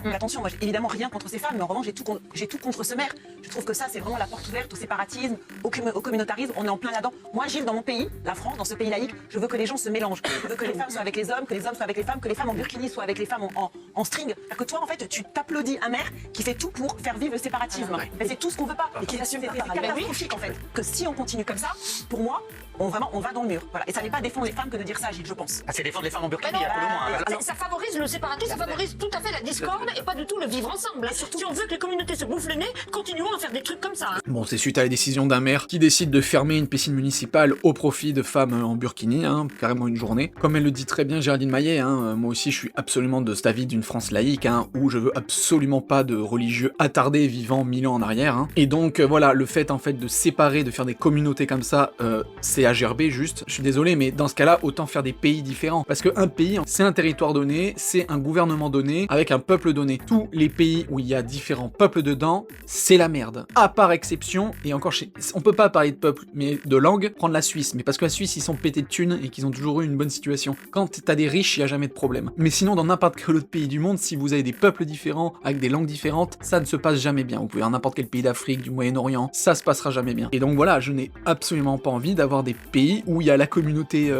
Donc attention, moi j'ai évidemment rien contre ces femmes, mais en revanche j'ai tout contre ce maire. Je trouve que ça c'est vraiment la porte ouverte au séparatisme, au communautarisme, on est en plein là-dedans. Moi Gilles, dans mon pays, la France, dans ce pays laïque, je veux que les gens se mélangent. Je veux que les femmes soient avec les hommes, que les hommes soient avec les femmes, que les femmes en burkini soient avec les femmes en string. Que toi en fait tu t'applaudis un maire qui fait tout pour faire vivre le séparatisme. Mais c'est tout ce qu'on veut pas. Et qui assume c'est catastrophique en fait. Que si on continue comme ça, pour moi, on va dans le mur. Voilà. Et ça n'est pas défendre les femmes que de dire ça, Gilles, je pense. Ah, c'est défendre les femmes en burkini, non, à tout le moins. alors, ça favorise le séparatisme, ça favorise tout à fait la discorde et pas du tout le vivre ensemble. Si on veut que les communautés se bouffent le nez, continuons à faire des trucs comme ça. Bon, c'est suite à la décision d'un maire qui décide de fermer une piscine municipale au profit de femmes en burkini, carrément une journée. Comme elle le dit très bien Géraldine Maillet, moi aussi je suis absolument de cet avis d'une France laïque, où je veux absolument pas de religieux attardés vivant 1000 ans en arrière. Et donc voilà, le fait en fait de séparer, de faire des communautés comme ça, c'est à gerber juste. Je suis désolé, mais dans ce cas-là, autant faire des pays différents. Parce qu'un pays, c'est un territoire donné, c'est un gouvernement donné, avec un peuple donné. Tous les pays où il y a différents peuples dedans, c'est la merde. À part exception, et encore, on peut pas parler de peuple, mais de langue, prendre la Suisse. Mais parce que la Suisse, ils sont pétés de thunes et qu'ils ont toujours eu une bonne situation. Quand t'as des riches, il y a jamais de problème. Mais sinon, dans n'importe quel autre pays du monde, si vous avez des peuples différents, avec des langues différentes, ça ne se passe jamais bien. Vous pouvez avoir n'importe quel pays d'Afrique, du Moyen-Orient, ça se passera jamais bien. Et donc voilà, je n'ai absolument pas envie d'avoir des pays où il y a la communauté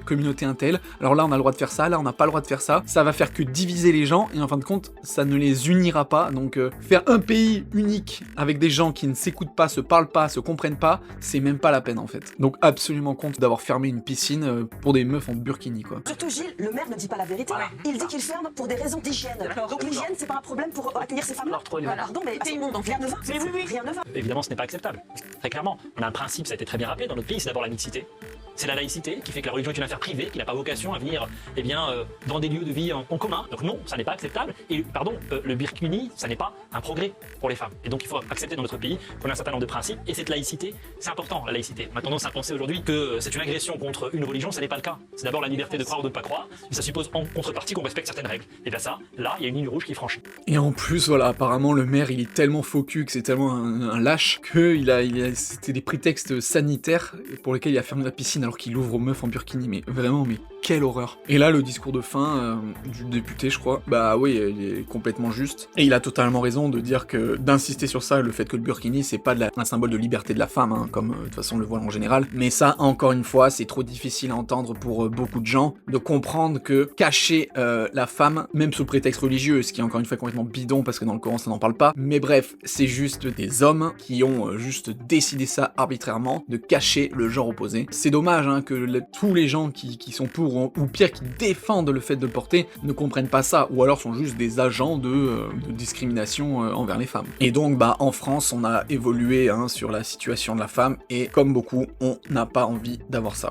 communauté un tel. Alors là, on a le droit de faire ça, là, on n'a pas le droit de faire ça. Ça va faire que diviser les gens, et en fin de compte, ça ne les unira pas. Donc faire un pays unique avec des gens qui ne s'écoutent pas, se parlent pas, se comprennent pas, c'est même pas la peine en fait. Donc absolument contre d'avoir fermé une piscine pour des meufs en burkini, quoi. Surtout Gilles, le maire ne dit pas la vérité. Voilà. Il dit qu'il ferme pour des raisons d'hygiène. Donc l'hygiène, c'est pas un problème pour accueillir ces femmes-là. Pardon, mais pays monde, donc rien ne va. Rien ne va. Évidemment, ce n'est pas acceptable. Très clairement. On a un principe, ça a été très bien rappelé dans notre pays, c'est d'abord la mixité. C'est la laïcité qui fait que la religion est une affaire privée, qui n'a pas vocation à venir dans des lieux de vie en commun. Donc non, ça n'est pas acceptable. Et pardon, le burkini, ça n'est pas un progrès pour les femmes. Et donc il faut accepter dans notre pays qu'on a un certain nombre de principes. Et cette laïcité, c'est important, la laïcité. On a tendance à penser aujourd'hui que c'est une agression contre une religion, ça n'est pas le cas. C'est d'abord la liberté de croire ou de ne pas croire. Mais ça suppose en contrepartie qu'on respecte certaines règles. Et bien ça, là, il y a une ligne rouge qui est franchie. Et en plus, voilà, apparemment le maire, il est tellement faux cul, que c'est tellement un lâche, que c'était des prétextes sanitaires pour lesquels il a fermé la piscine alors qu'il ouvre aux meufs en burkini, mais vraiment, mais quelle horreur. Et là, le discours de fin du député, je crois, bah oui, il est complètement juste. Et il a totalement raison de dire que, d'insister sur ça, le fait que le burkini, c'est pas un symbole de liberté de la femme, comme de toute façon le voile en général. Mais ça, encore une fois, c'est trop difficile à entendre pour beaucoup de gens, de comprendre que cacher la femme, même sous prétexte religieux, ce qui est encore une fois complètement bidon, parce que dans le Coran, ça n'en parle pas. Mais bref, c'est juste des hommes qui ont juste décidé ça arbitrairement, de cacher le genre opposé. C'est dommage, que tous les gens qui sont pour, ou pire, qui défendent le fait de le porter, ne comprennent pas ça, ou alors sont juste des agents de discrimination envers les femmes. Et donc, en France, on a évolué sur la situation de la femme, et comme beaucoup, on n'a pas envie d'avoir ça.